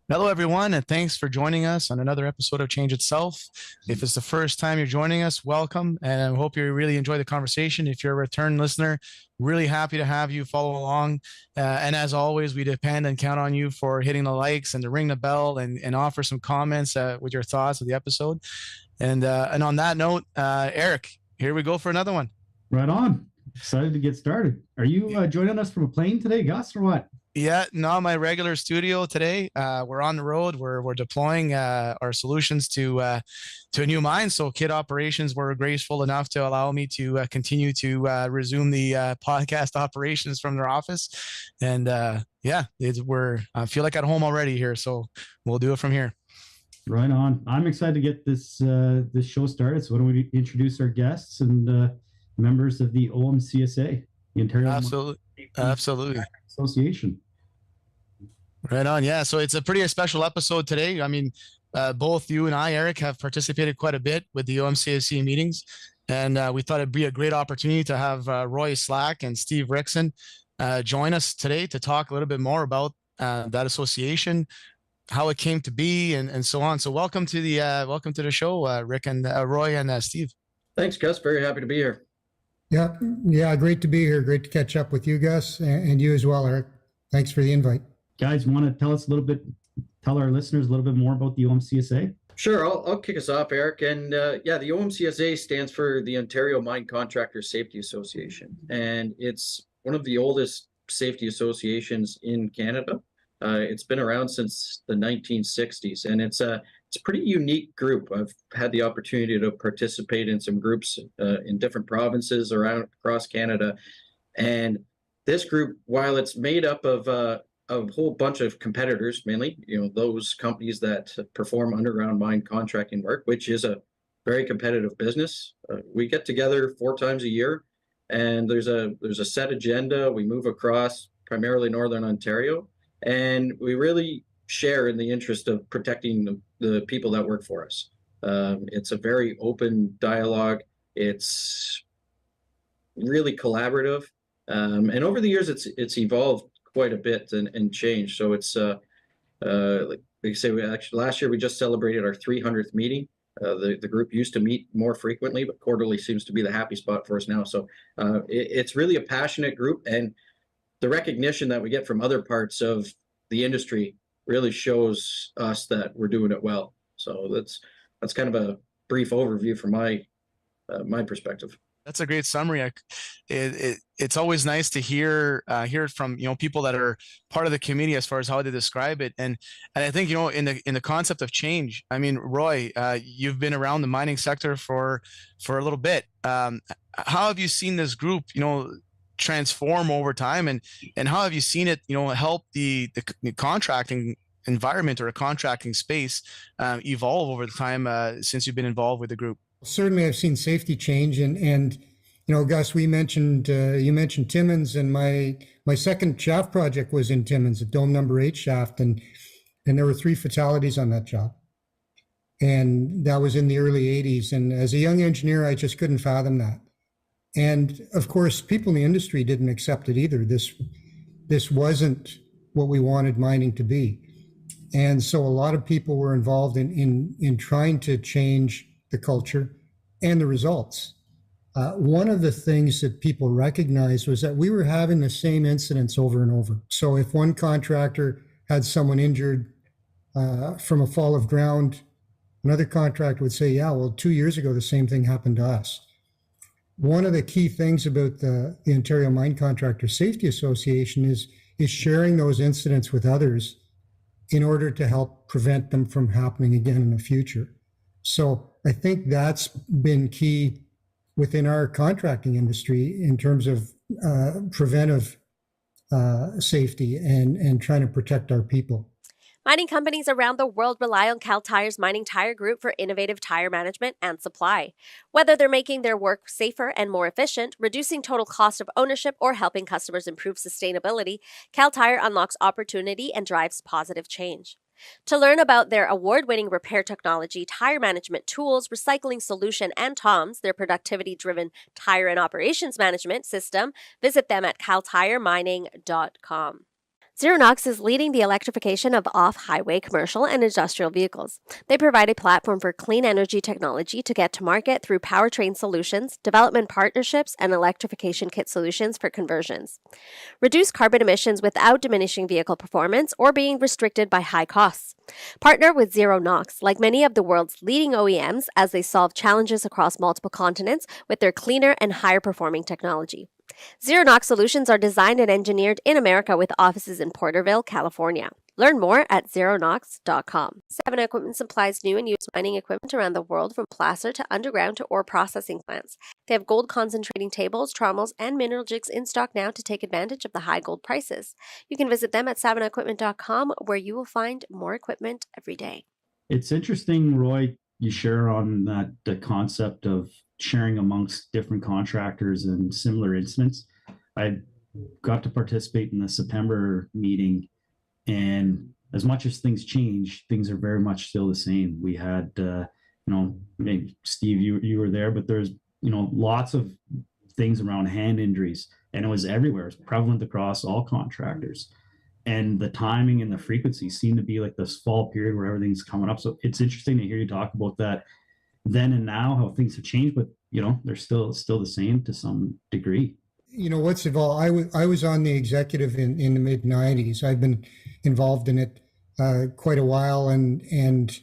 Hello, everyone, and thanks for joining us on another episode of Change Itself. If it's the first time you're joining us, welcome, and I hope you really enjoy the conversation. If you're a return listener, really happy to have you follow along. And as always, we depend and count on you for hitting the likes and to ring the bell and offer some comments with your thoughts of the episode. And on that note, Eric, here we go for another one. Right on. Excited to get started. Are you joining us from a plane today, Gus, or what? Yeah, not my regular studio today. We're on the road. We're deploying our solutions to a new mine. So Kit Operations were graceful enough to allow me to continue to resume the podcast operations from their office. And yeah, I feel like at home already here. So we'll do it from here. Right on. I'm excited to get this show started. So why don't we introduce our guests and members of the OMCSA, the Ontario Absolutely. Association. Right on. Yeah. So it's a pretty special episode today. I mean, both you and I, Eric, have participated quite a bit with the OMCSA meetings. And we thought it'd be a great opportunity to have Roy Slack and Steve Rickson join us today to talk a little bit more about that association, how it came to be, and so on. So welcome to the show, Rick and Roy and Steve. Thanks, Gus. Very happy to be here. Yeah, great to be here. Great to catch up with you, Gus, and you as well, Eric. Thanks for the invite. Guys, want to tell our listeners a little bit more about the OMCSA? Sure, I'll kick us off, Eric. And the OMCSA stands for the Ontario Mine Contractors Safety Association, and it's one of the oldest safety associations in Canada. It's been around since the 1960s, and it's a pretty unique group. I've had the opportunity to participate in some groups in different provinces across Canada, and this group, while it's made up of a whole bunch of competitors, mainly, those companies that perform underground mine contracting work, which is a very competitive business. We get together 4 times a year, and there's a set agenda. We move across primarily Northern Ontario, and we really share in the interest of protecting the people that work for us. It's a very open dialogue. It's really collaborative. And over the years, it's evolved quite a bit and changed. So it's like you say, last year we just celebrated our 300th meeting. The group used to meet more frequently, but quarterly seems to be the happy spot for us now. So it's really a passionate group, and the recognition that we get from other parts of the industry really shows us that we're doing it well. So that's kind of a brief overview from my perspective. That's a great summary. It's always nice to hear it from people that are part of the community as far as how they describe it, and I think in the concept of change. I mean, Roy, you've been around the mining sector for a little bit. How have you seen this group transform over time, and how have you seen it help the contracting environment or a contracting space evolve over the time since you've been involved with the group? Certainly, I've seen safety change, and Gus, you mentioned Timmins, and my second shaft project was in Timmins, a Dome Number 8 shaft, and there were 3 fatalities on that job, and that was in the early '80s. And as a young engineer, I just couldn't fathom that. And of course, people in the industry didn't accept it either. This wasn't what we wanted mining to be, and so a lot of people were involved in trying to change the culture and the results. One of the things that people recognized was that we were having the same incidents over and over. So if one contractor had someone injured from a fall of ground, another contractor would say, yeah, well, 2 years ago, the same thing happened to us. One of the key things about the Ontario Mine Contractor Safety Association is sharing those incidents with others in order to help prevent them from happening again in the future. So I think that's been key within our contracting industry in terms of preventive safety and trying to protect our people. Mining companies around the world rely on Kal Tire's Mining Tire Group for innovative tire management and supply. Whether they're making their work safer and more efficient, reducing total cost of ownership, or helping customers improve sustainability, Kal Tire unlocks opportunity and drives positive change. To learn about their award-winning repair technology, tire management tools, recycling solution, and TOMS, their productivity-driven tire and operations management system, visit them at kaltiremining.com. Zero Knox is leading the electrification of off-highway commercial and industrial vehicles. They provide a platform for clean energy technology to get to market through powertrain solutions, development partnerships, and electrification kit solutions for conversions. Reduce carbon emissions without diminishing vehicle performance or being restricted by high costs. Partner with Zero Knox, like many of the world's leading OEMs, as they solve challenges across multiple continents with their cleaner and higher performing technology. Zero Knox solutions are designed and engineered in America with offices in Porterville, California. Learn more at zeronox.com. Savannah Equipment supplies new and used mining equipment around the world, from placer to underground to ore processing plants. They have gold concentrating tables, trommels, and mineral jigs in stock now to take advantage of the high gold prices. You can visit them at savannahequipment.com, where you will find more equipment every day. It's interesting, Roy, you share on that the concept of sharing amongst different contractors and similar incidents. I got to participate in the September meeting, and as much as things change, things are very much still the same. We had, maybe Steve, you were there, but there's, lots of things around hand injuries, and it was everywhere. It's prevalent across all contractors. And the timing and the frequency seem to be like this fall period where everything's coming up. So it's interesting to hear you talk about that then and now, how things have changed, but they're still the same to some degree. What's evolved? I was on the executive in the mid '90s. I've been involved in it quite a while, and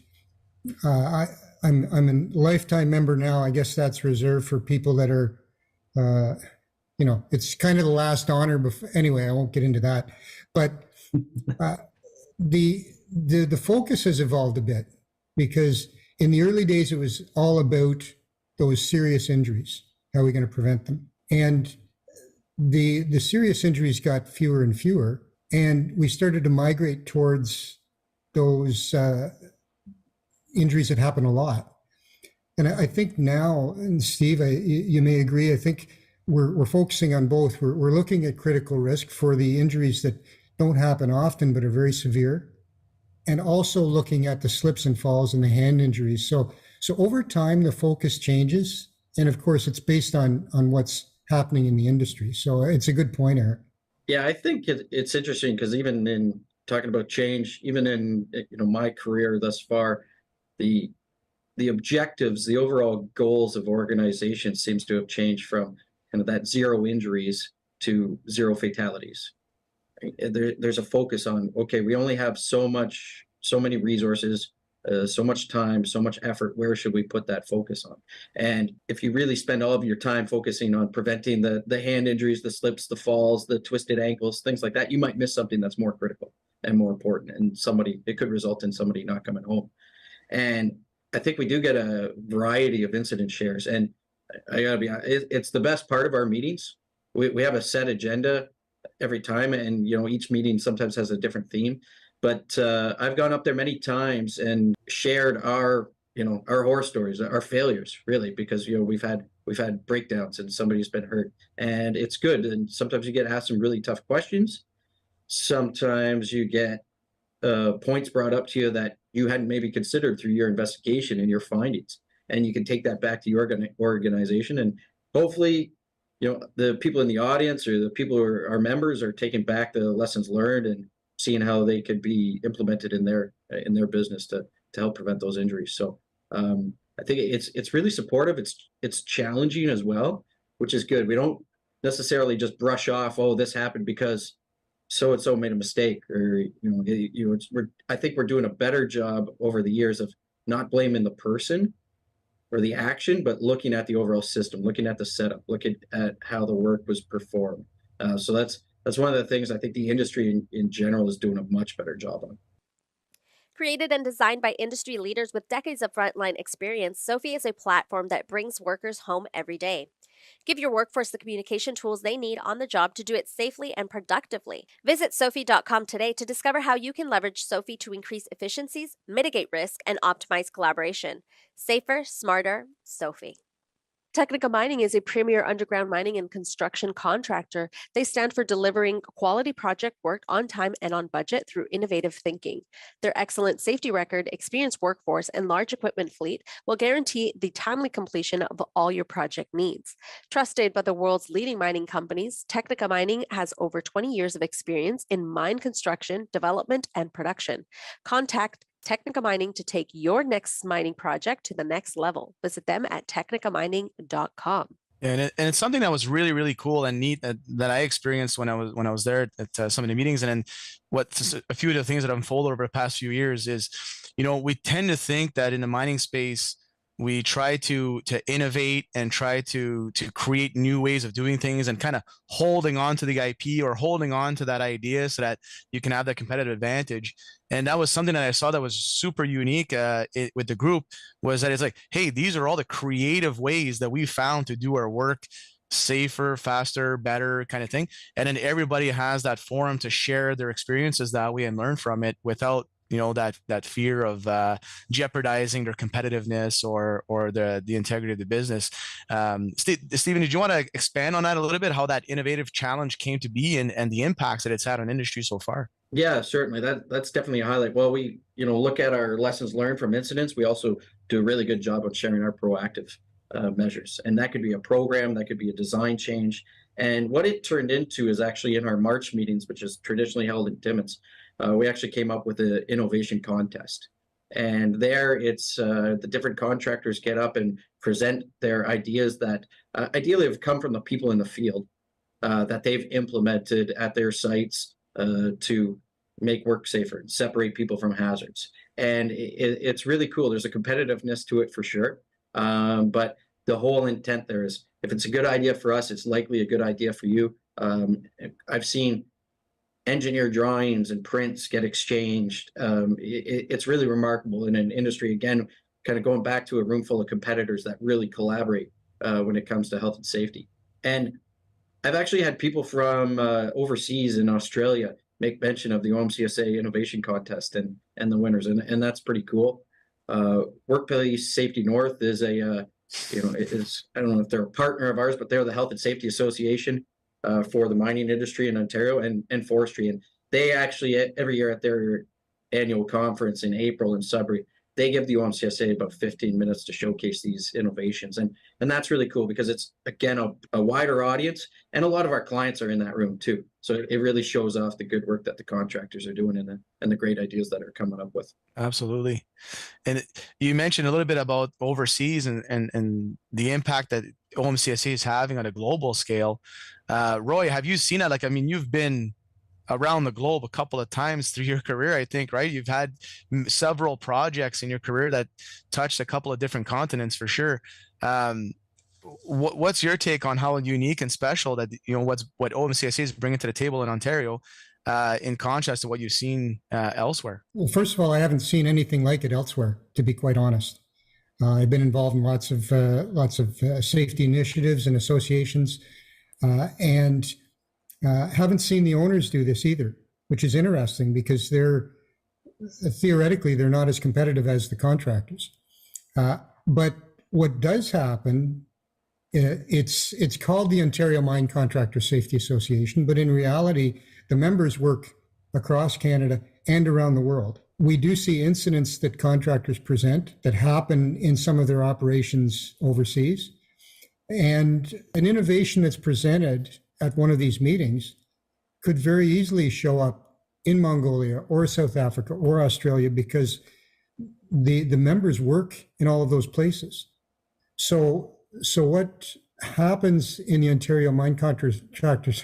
I'm a lifetime member now. I guess that's reserved for people that are, it's kind of the last honor. Before, anyway, I won't get into that, but the focus has evolved a bit, because in the early days, it was all about those serious injuries. How are we going to prevent them? And the serious injuries got fewer and fewer, and we started to migrate towards those injuries that happen a lot. And I think now, and Steve, you may agree, I think we're focusing on both. We're looking at critical risk for the injuries that don't happen often but are very severe, and also looking at the slips and falls and the hand injuries. So over time, the focus changes. And of course, it's based on what's happening in the industry. So it's a good point, Eric. Yeah, I think it's interesting, because even in talking about change, even in my career thus far, the objectives, the overall goals of organizations seems to have changed from kind of that zero injuries to zero fatalities. There's a focus on, okay, we only have so many resources, so much time, so much effort. Where should we put that focus on? And if you really spend all of your time focusing on preventing the hand injuries, the slips, the falls, the twisted ankles, things like that, you might miss something that's more critical and more important, and it could result in somebody not coming home. And I think we do get a variety of incident shares, and I gotta be honest, it's the best part of our meetings. We have a set agenda every time, and each meeting sometimes has a different theme. But I've gone up there many times and shared our horror stories, our failures, really, because we've had breakdowns and somebody's been hurt, and it's good. And sometimes you get asked some really tough questions. Sometimes you get points brought up to you that you hadn't maybe considered through your investigation and your findings, and you can take that back to your organization, and hopefully the people in the audience or the people who are our members are taking back the lessons learned and seeing how they could be implemented in their business to help prevent those injuries. So I think it's really supportive. It's challenging as well, which is good. We don't necessarily just brush off, oh, this happened because so and so made a mistake, or I think we're doing a better job over the years of not blaming the person or the action, but looking at the overall system, looking at the setup, looking at how the work was performed. So that's one of the things I think the industry in general is doing a much better job on. Created and designed by industry leaders with decades of frontline experience, Sophie is a platform that brings workers home every day. Give your workforce the communication tools they need on the job to do it safely and productively. Visit Sophie.com today to discover how you can leverage Sophie to increase efficiencies, mitigate risk, and optimize collaboration. Safer, smarter, Sophie. Technica Mining is a premier underground mining and construction contractor. They stand for delivering quality project work on time and on budget through innovative thinking. Their excellent safety record, experienced workforce, and large equipment fleet will guarantee the timely completion of all your project needs. Trusted by the world's leading mining companies, Technica Mining has over 20 years of experience in mine construction, development, and production. Contact Technica Mining to take your next mining project to the next level. Visit them at technicamining.com. And it's something that was really, really cool and neat that I experienced when I was there at some of the meetings. And then a few of the things that unfolded over the past few years is, we tend to think that in the mining space, we try to innovate and try to create new ways of doing things and kind of holding on to the IP or holding on to that idea so that you can have that competitive advantage. And that was something that I saw that was super unique with the group, was that it's like, hey, these are all the creative ways that we found to do our work safer, faster, better kind of thing. And then everybody has that forum to share their experiences that way and learn from it without that fear of jeopardizing their competitiveness or the integrity of the business. Stephen, did you want to expand on that a little bit, how that innovative challenge came to be and the impacts that it's had on industry so far? Yeah, certainly. That's definitely a highlight. Well, we look at our lessons learned from incidents. We also do a really good job of sharing our proactive measures, and that could be a program, that could be a design change. And what it turned into is actually in our March meetings, which is traditionally held in Timmins, we actually came up with an innovation contest. And there it's the different contractors get up and present their ideas that ideally have come from the people in the field that they've implemented at their sites to make work safer and separate people from hazards. And it's really cool. There's a competitiveness to it for sure. But the whole intent there is, if it's a good idea for us, it's likely a good idea for you. I've seen engineer drawings and prints get exchanged. It's really remarkable in an industry, again, kind of going back to a room full of competitors that really collaborate when it comes to health and safety. And I've actually had people from overseas in Australia make mention of the OMCSA Innovation Contest and the winners, and that's pretty cool. Workplace Safety North is I don't know if they're a partner of ours, but they're the Health and Safety Association for the mining industry in Ontario and forestry. And they actually, every year at their annual conference in April in Sudbury, they give the OMCSA about 15 minutes to showcase these innovations. And that's really cool because it's, again, a wider audience, and a lot of our clients are in that room too. So it really shows off the good work that the contractors are doing and the great ideas that are coming up with. Absolutely. And you mentioned a little bit about overseas and the impact that OMCSA is having on a global scale. Roy, have you seen that? Like, I mean, you've been around the globe a couple of times through your career, I think, right? You've had several projects in your career that touched a couple of different continents for sure. What's your take on how unique and special that, what OMCSA is bringing to the table in Ontario, in contrast to what you've seen elsewhere? Well, first of all, I haven't seen anything like it elsewhere, to be quite honest. I've been involved in lots of safety initiatives and associations, and haven't seen the owners do this either, which is interesting because theoretically they're not as competitive as the contractors. But what does happen, it's called the Ontario Mine Contractors Safety Association, but in reality, the members work across Canada and around the world. We do see incidents that contractors present that happen in some of their operations overseas. And an innovation that's presented at one of these meetings could very easily show up in Mongolia or South Africa or Australia because the members work in all of those places. So what happens in the Ontario Mine Contractors,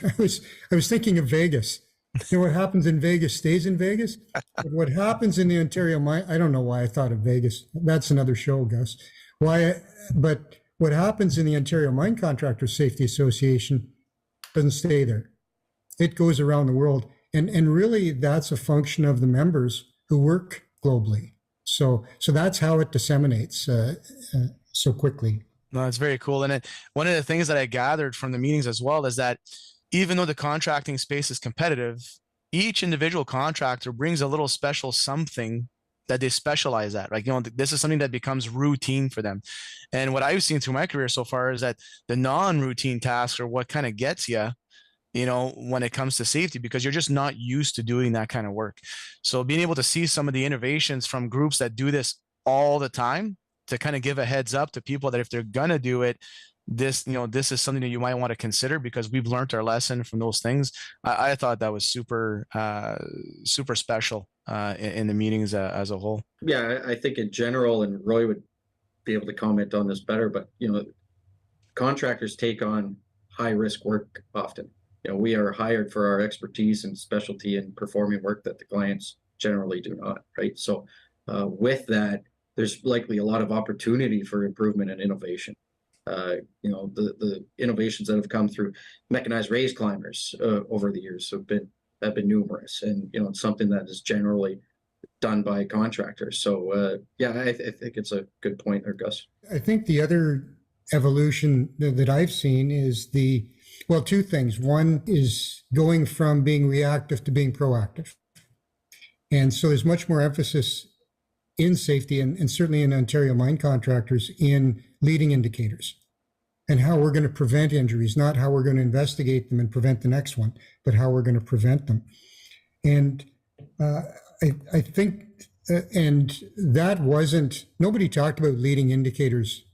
I was thinking of Vegas. What happens in Vegas stays in Vegas. But what happens in the Ontario Mine, I don't know why I thought of Vegas. That's another show, Gus. But what happens in the Ontario Mine Contractors Safety Association doesn't stay there. It goes around the world. And really that's a function of the members who work globally. So that's how it disseminates so quickly. No, it's very cool. And one of the things that I gathered from the meetings as well is that even though the contracting space is competitive, each individual contractor brings a little special something that they specialize at. Like, this is something that becomes routine for them. And what I've seen through my career so far is that the non-routine tasks are what kind of gets you, when it comes to safety, because you're just not used to doing that kind of work. So being able to see some of the innovations from groups that do this all the time, to kind of give a heads up to people that if they're going to do it, this is something that you might want to consider, because we've learned our lesson from those things. I thought that was super special in the meetings as a whole. Yeah, I think in general, and Roy would be able to comment on this better, but contractors take on high risk work often. We are hired for our expertise and specialty in performing work that the clients generally do not, right? So with that, there's likely a lot of opportunity for improvement and innovation. The innovations that have come through mechanized raised climbers over the years have been numerous, and it's something that is generally done by contractors. So I think it's a good point there, Gus. I think the other evolution that I've seen is two things. One is going from being reactive to being proactive. And so there's much more emphasis in safety, and certainly in Ontario mine contractors, in leading indicators and how we're going to prevent injuries, not how we're going to investigate them and prevent the next one, but how we're going to prevent them. And I think, and that nobody talked about leading indicators,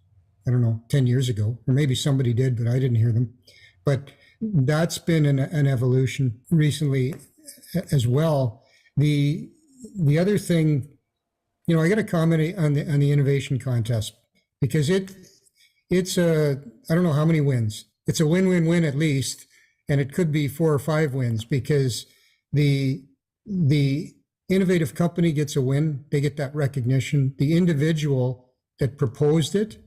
10 years ago, or maybe somebody did, but I didn't hear them. But that's been an evolution recently as well. The other thing, I got to comment on the innovation contest, because it's I don't know how many wins. It's a win-win-win at least, and it could be 4 or 5 wins, because the innovative company gets a win. They get that recognition. The individual that proposed it,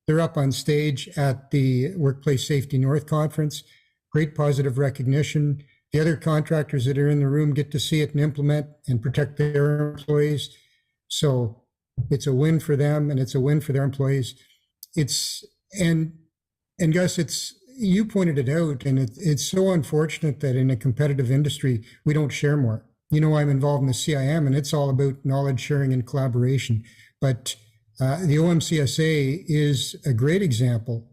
they're up on stage at the Workplace Safety North Conference. Great positive recognition. The other contractors that are in the room get to see it and implement and protect their employees. So it's a win for them, and it's a win for their employees. And Gus, you pointed it out, and it's so unfortunate that in a competitive industry, we don't share more. I'm involved in the CIM, and it's all about knowledge sharing and collaboration. But the OMCSA is a great example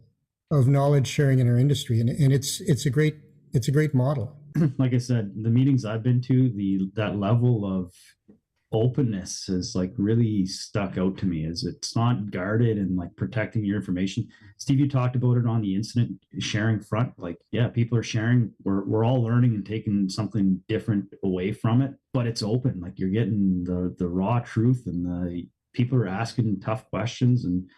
of knowledge sharing in our industry, and it's a great model. Like I said, the meetings I've been to, that level of openness is like really stuck out to me, as it's not guarded and like protecting your information. Steve, you talked about it on the incident sharing front. Like, yeah, people are sharing. We're all learning and taking something different away from it, but it's open. Like, you're getting the raw truth, and the people are asking tough questions, and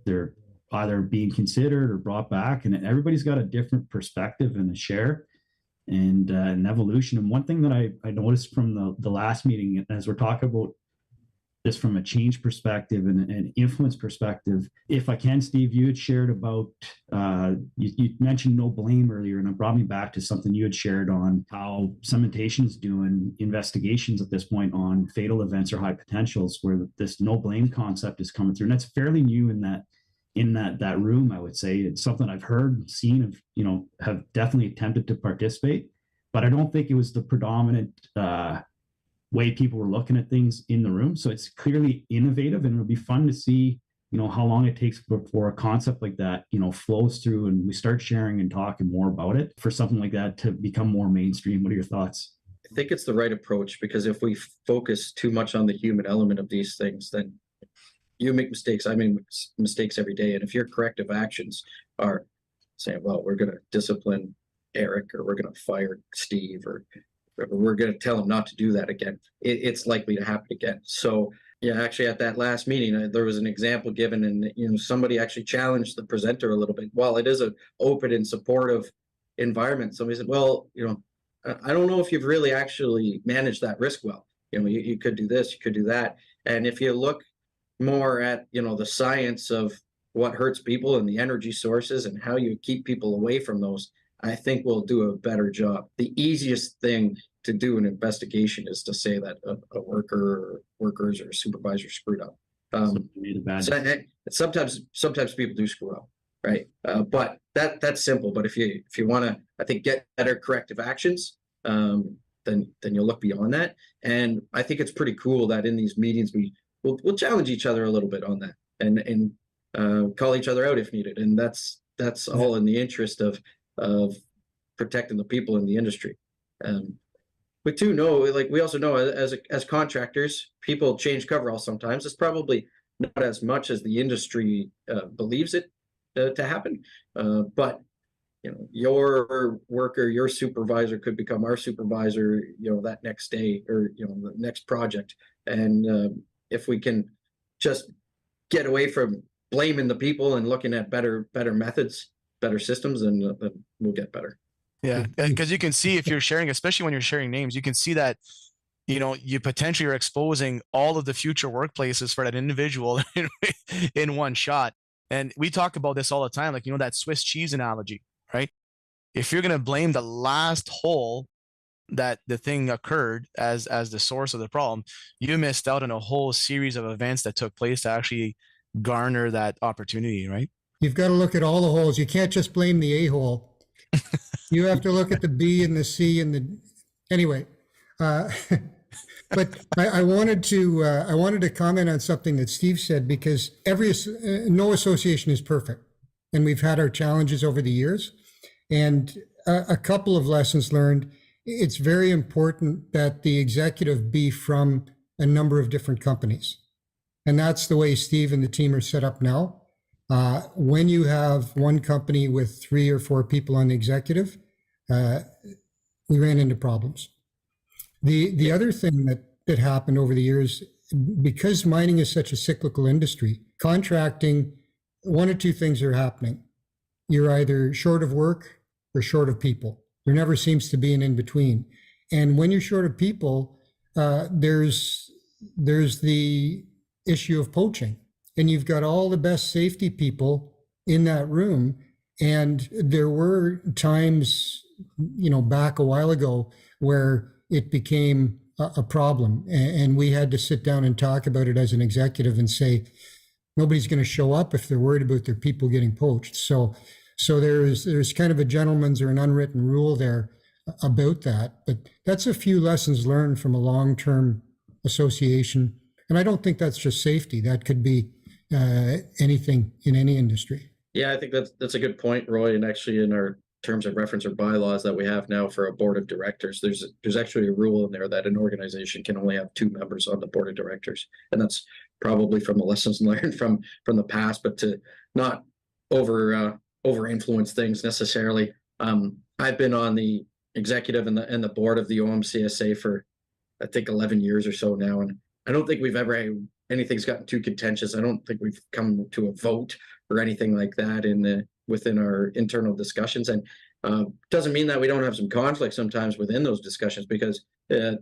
they're either being considered or brought back, and everybody's got a different perspective and a share and an evolution. And one thing that I noticed from the last meeting, as we're talking about this from a change perspective and an influence perspective, if I can, Steve, you had shared about, you mentioned no blame earlier, and it brought me back to something you had shared on how Cementation's doing investigations at this point on fatal events or high potentials, where this no blame concept is coming through. And that's fairly new in that room, I would say. It's something I've heard, seen, have definitely attempted to participate, but I don't think it was the predominant way people were looking at things in the room. So it's clearly innovative, and it'll be fun to see, how long it takes before a concept like that, flows through and we start sharing and talking more about it, for something like that to become more mainstream. What are your thoughts? I think it's the right approach, because if we focus too much on the human element of these things, then you make mistakes. I make mistakes every day. And if your corrective actions are saying, well, we're going to discipline Eric, or we're going to fire Steve, or we're going to tell him not to do that again, it's likely to happen again. So yeah, actually at that last meeting, there was an example given, and somebody actually challenged the presenter a little bit. While it is an open and supportive environment, somebody said, well, I don't know if you've really actually managed that risk well. You could do this, you could do that. And if you look more at the science of what hurts people and the energy sources and how you keep people away from those, I think we'll do a better job. The easiest thing to do an investigation is to say that a worker or workers or a supervisor screwed up. Sometimes people do screw up, right? But that's simple. But if you want to, I think, get better corrective actions, then then you'll look beyond that. And I think it's pretty cool that in these meetings we'll challenge each other a little bit on that, and call each other out if needed. And that's all in the interest of protecting the people in the industry. But too, like we also know as contractors, people change coveralls sometimes. It's probably not as much as the industry believes it to happen, but your worker, your supervisor could become our supervisor, that next day, or the next project. And if we can just get away from blaming the people and looking at better methods, better systems, then we'll get better. Yeah, because you can see if you're sharing, especially when you're sharing names, you can see that you potentially are exposing all of the future workplaces for that individual in one shot. And we talk about this all the time, like that Swiss cheese analogy, right? If you're going to blame the last hole that the thing occurred as the source of the problem, you missed out on a whole series of events that took place to actually garner that opportunity, right? You've got to look at all the holes. You can't just blame the A-hole. You have to look at the B and the C and the, anyway. But I wanted to comment on something that Steve said, because no association is perfect, and we've had our challenges over the years. And a couple of lessons learned. It's very important that the executive be from a number of different companies, and that's the way Steve and the team are set up now. When you have one company with 3 or 4 people on the executive, we ran into problems. The other thing that happened over the years, because mining is such a cyclical industry, contracting, 1 or 2 things are happening. You're either short of work or short of people. There never seems to be an in-between. And when you're short of people, there's the issue of poaching. And you've got all the best safety people in that room. And there were times, back a while ago where it became a problem. And we had to sit down and talk about it as an executive and say, nobody's going to show up if they're worried about their people getting poached. So there's kind of a gentleman's or an unwritten rule there about that. But that's a few lessons learned from a long-term association. And I don't think that's just safety. That could be anything in any industry. Yeah, I think that's a good point, Roy. And actually, in our terms of reference or bylaws that we have now for a board of directors, there's actually a rule in there that an organization can only have 2 members on the board of directors, and that's probably from the lessons learned from the past, but to not over influence things necessarily. I've been on the executive and the board of the OMCSA for I think 11 years or so now, and I don't think we've ever anything's gotten too contentious. I don't think we've come to a vote or anything like that within our internal discussions. And doesn't mean that we don't have some conflict sometimes within those discussions, because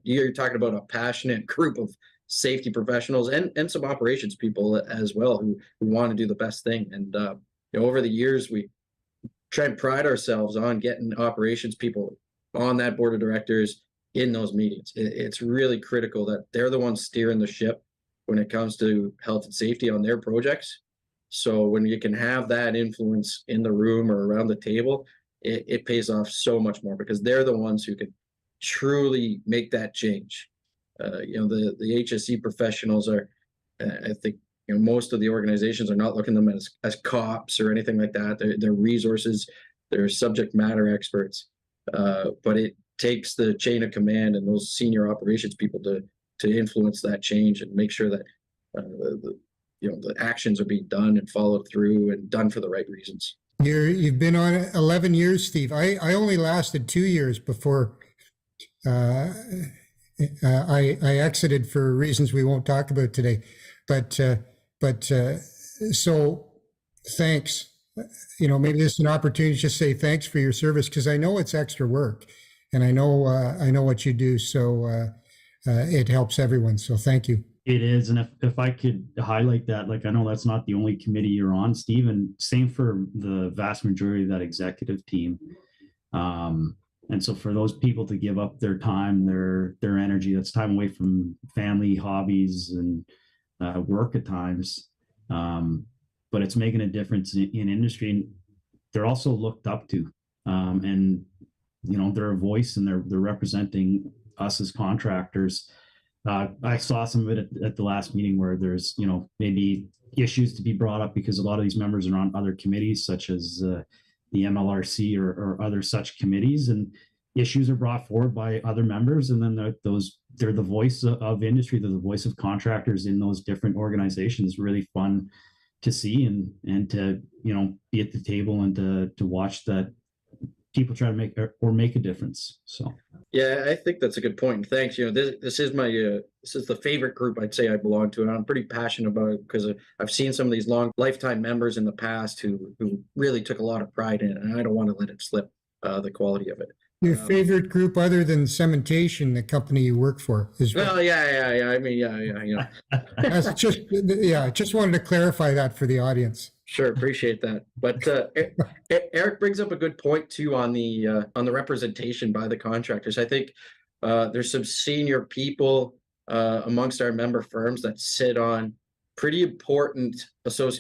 you're talking about a passionate group of safety professionals and some operations people as well who want to do the best thing. And over the years, we try and pride ourselves on getting operations people on that board of directors in those meetings. It's really critical that they're the ones steering the ship when it comes to health and safety on their projects. So when you can have that influence in the room or around the table, it pays off so much more, because they're the ones who can truly make that change. The HSE professionals are, I think, most of the organizations are not looking at them as cops or anything like that. They're resources, they're subject matter experts. But it takes the chain of command and those senior operations people to influence that change and make sure that the actions are being done and followed through and done for the right reasons. You've been on 11 years, Steve. I only lasted 2 years before I exited for reasons we won't talk about today. But so thanks. Maybe this is an opportunity to just say thanks for your service, because I know it's extra work, and I know what you do. So it helps everyone. So thank you. It is. And if I could highlight that, like, I know that's not the only committee you're on, Steve, and same for the vast majority of that executive team. And so for those people to give up their time, their energy, that's time away from family, hobbies, and work at times. But it's making a difference in industry. And they're also looked up to. And, they're a voice, and they're representing us as contractors. I saw some of it at the last meeting where there's, maybe issues to be brought up because a lot of these members are on other committees, such as the MLRC or other such committees, and issues are brought forward by other members, and then they're the voice of industry, they're the voice of contractors in those different organizations. Really fun to see and to be at the table and to watch that people try to make a difference. So yeah, I think that's a good point. Thanks. This is my this is the favorite group I'd say I belong to, and I'm pretty passionate about it because I've seen some of these long lifetime members in the past who really took a lot of pride in it, and I don't want to let it slip, the quality of it. Your favorite group other than cementation, the company you work for, is well? Well, yeah. I mean, yeah. That's just wanted to clarify that for the audience. Sure, appreciate that. But Eric brings up a good point too on the representation by the contractors. I think there's some senior people amongst our member firms that sit on pretty important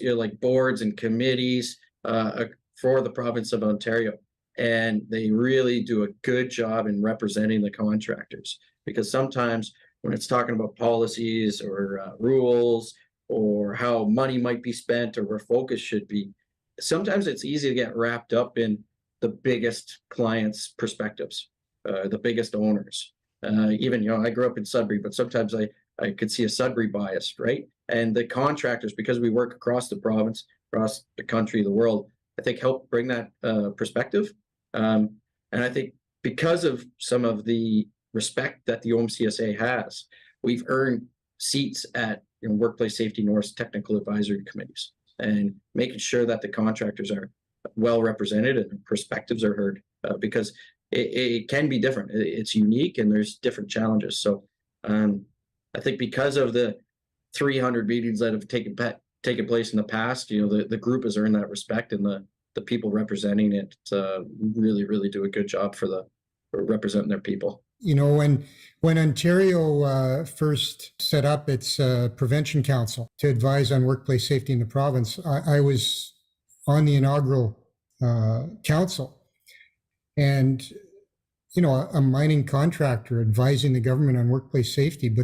like boards and committees for the province of Ontario. And they really do a good job in representing the contractors, because sometimes when it's talking about policies or rules or how money might be spent or where focus should be, sometimes it's easy to get wrapped up in the biggest clients' perspectives, the biggest owners. Even, I grew up in Sudbury, but sometimes I could see a Sudbury bias, right? And the contractors, because we work across the province, across the country, the world, I think help bring that perspective. And I think because of some of the respect that the OMCSA has, we've earned seats at Workplace Safety North's technical advisory committees, and making sure that the contractors are well represented and perspectives are heard, because it can be different. It's unique and there's different challenges. So I think because of the 300 meetings that have taken place in the past, the group has earned that respect, and the people representing it really do a good job for representing their people. When Ontario first set up its Prevention Council to advise on workplace safety in the province, I was on the inaugural council, and a mining contractor advising the government on workplace safety,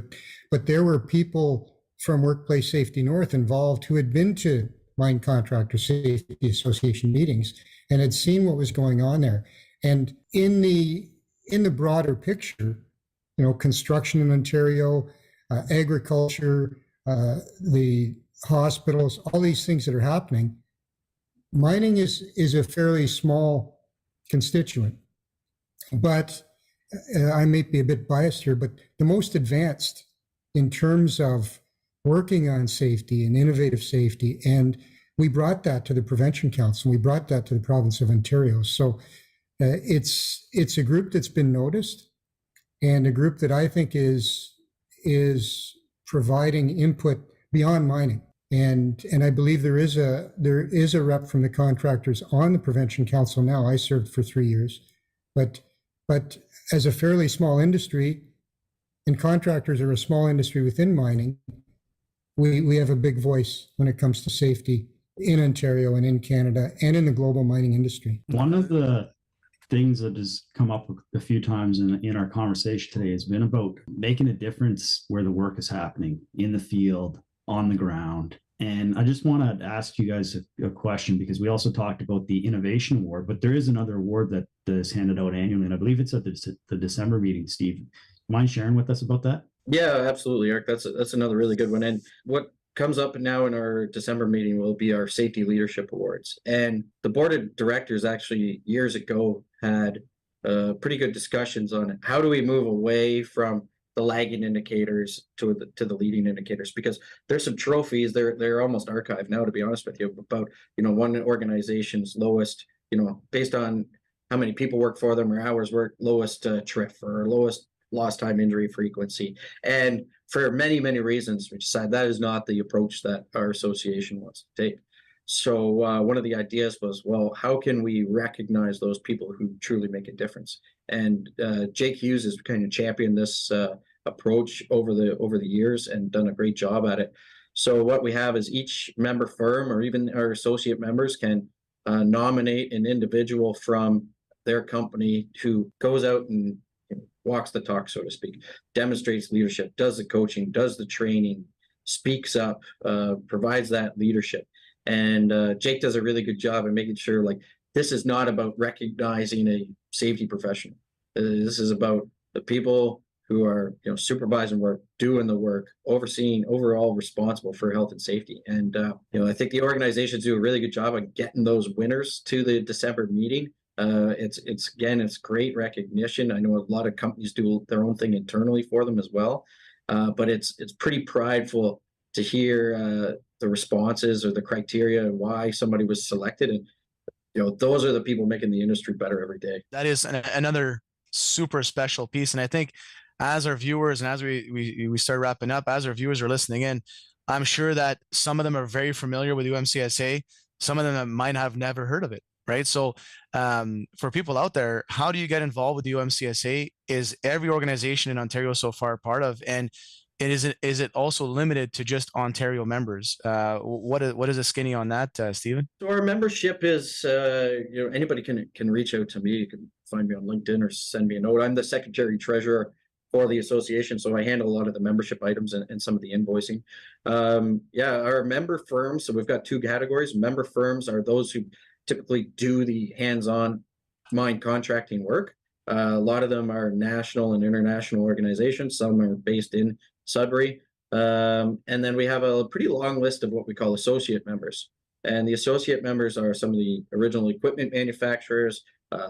but there were people from Workplace Safety North involved who had been to Mine Contractor Safety Association meetings and had seen what was going on there. And in the broader picture, construction in Ontario, agriculture, the hospitals, all these things that are happening, mining is a fairly small constituent. But I may be a bit biased here, but the most advanced in terms of working on safety and innovative safety. And we brought that to the Prevention Council. We brought that to the province of Ontario. So it's a group that's been noticed, and a group that I think is providing input beyond mining. And I believe there is a rep from the contractors on the Prevention Council now. I served for 3 years, but as a fairly small industry, and contractors are a small industry within mining, we have a big voice when it comes to safety in Ontario and in Canada and in the global mining industry. One of the things that has come up a few times in our conversation today has been about making a difference where the work is happening, in the field, on the ground. And I just want to ask you guys a question, because we also talked about the Innovation Award, but there is another award that is handed out annually, and I believe it's at the December meeting. Steve, mind sharing with us about that? Yeah, absolutely, Eric. That's another really good one. And what comes up now in our December meeting will be our Safety Leadership Awards. And the board of directors actually years ago had pretty good discussions on how do we move away from the lagging indicators to the leading indicators, because there's some trophies, they're almost archived now, to be honest with you, about one organization's lowest, based on how many people work for them or hours worked, lowest TRIF or lowest lost time injury frequency. And for many reasons, we decided that is not the approach that our association wants to take. So one of the ideas was, well, how can we recognize those people who truly make a difference? And Jake Hughes has kind of championed this approach over the years and done a great job at it. So what we have is each member firm, or even our associate members, can nominate an individual from their company who goes out and walks the talk, so to speak, demonstrates leadership, does the coaching, does the training, speaks up, provides that leadership. And Jake does a really good job in making sure, like, this is not about recognizing a safety professional. This is about the people who are, supervising work, doing the work, overseeing, overall responsible for health and safety. And I think the organizations do a really good job of getting those winners to the December meeting. It's great recognition. I know a lot of companies do their own thing internally for them as well, but it's pretty prideful to hear the responses or the criteria and why somebody was selected. And those are the people making the industry better every day. That is another super special piece. And I think as our viewers and as we start wrapping up, as our viewers are listening in, I'm sure that some of them are very familiar with OMCSA. Some of them might have never heard of it, right? So for people out there, how do you get involved with the OMCSA? Is every organization in Ontario so far part of? And is it also limited to just Ontario members? What is the skinny on that, Stephen? So our membership is, anybody can reach out to me. You can find me on LinkedIn or send me a note. I'm the secretary treasurer for the association, so I handle a lot of the membership items and some of the invoicing. Our member firms. So we've got two categories. Member firms are those who typically do the hands-on mine contracting work. A lot of them are national and international organizations. Some are based in Sudbury. And then we have a pretty long list of what we call associate members. And the associate members are some of the original equipment manufacturers,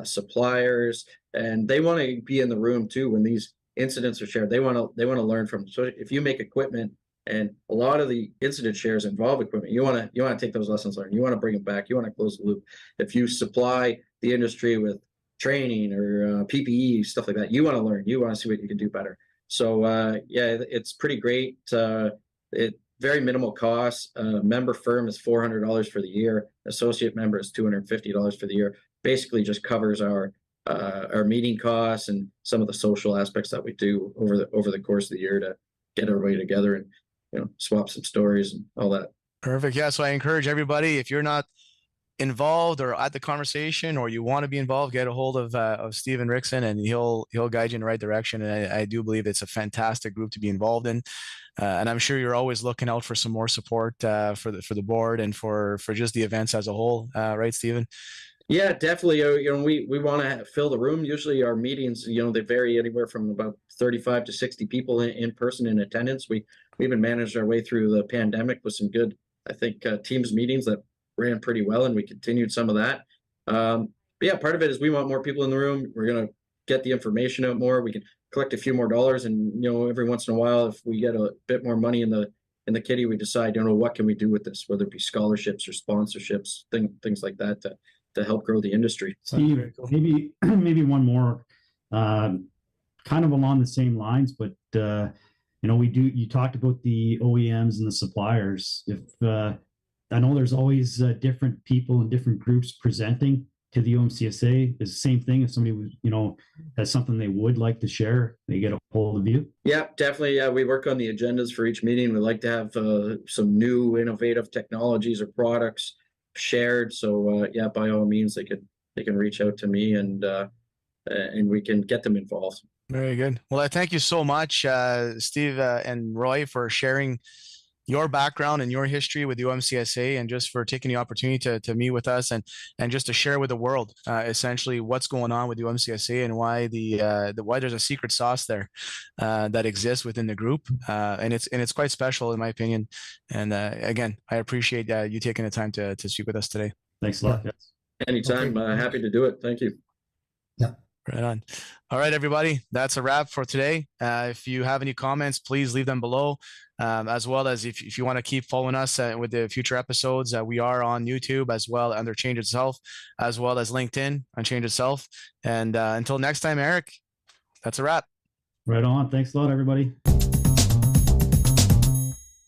suppliers, and they want to be in the room too when these incidents are shared. They want to learn from them. So if you make equipment, and a lot of the incident shares involve equipment, you want to take those lessons learned. You want to bring them back. You want to close the loop. If you supply the industry with training or PPE, stuff like that, you want to learn. You want to see what you can do better. So it's pretty great. It very minimal costs. Member firm is $400 for the year. Associate member is $250 for the year. Basically, just covers our meeting costs and some of the social aspects that we do over the course of the year to get everybody together and swap some stories and all that. Perfect. Yeah. So I encourage everybody, if you're not involved or at the conversation or you want to be involved, get a hold of Stephen Rickson and he'll guide you in the right direction. And I do believe it's a fantastic group to be involved in. And I'm sure you're always looking out for some more support for the board and for just the events as a whole. Right, Stephen? Yeah, definitely. We want to fill the room. Usually our meetings, they vary anywhere from about 35 to 60 people in person in attendance. We even managed our way through the pandemic with some good, I think, Teams meetings that ran pretty well, and we continued some of that. But yeah, part of it is we want more people in the room. We're going to get the information out more. We can collect a few more dollars, and every once in a while, if we get a bit more money in the kitty, we decide, what can we do with this, whether it be scholarships or sponsorships, things like that to help grow the industry. Steve, maybe one more, kind of along the same lines, but you talked about the OEMs and the suppliers. If I know there's always different people and different groups presenting to the OMCSA. It's the same thing. If somebody has something they would like to share, they get a hold of you. Yeah, definitely. Yeah, we work on the agendas for each meeting. We like to have some new innovative technologies or products shared. So by all means, they can reach out to me and we can get them involved. Very good. Well, I thank you so much, Steve and Roy, for sharing your background and your history with the OMCSA, and just for taking the opportunity to meet with us and just to share with the world essentially what's going on with the OMCSA and why why there's a secret sauce there that exists within the group, and it's quite special in my opinion. And again, I appreciate you taking the time to speak with us today. Thanks a lot. Yeah. Yes. Anytime. Okay. Happy to do it. Thank you. Yeah. Right on. All right, everybody. That's a wrap for today. If you have any comments, please leave them below. As well as if you want to keep following us with the future episodes, we are on YouTube as well under Change Itself, as well as LinkedIn on Change Itself. And until next time, Eric, that's a wrap. Right on. Thanks a lot, everybody.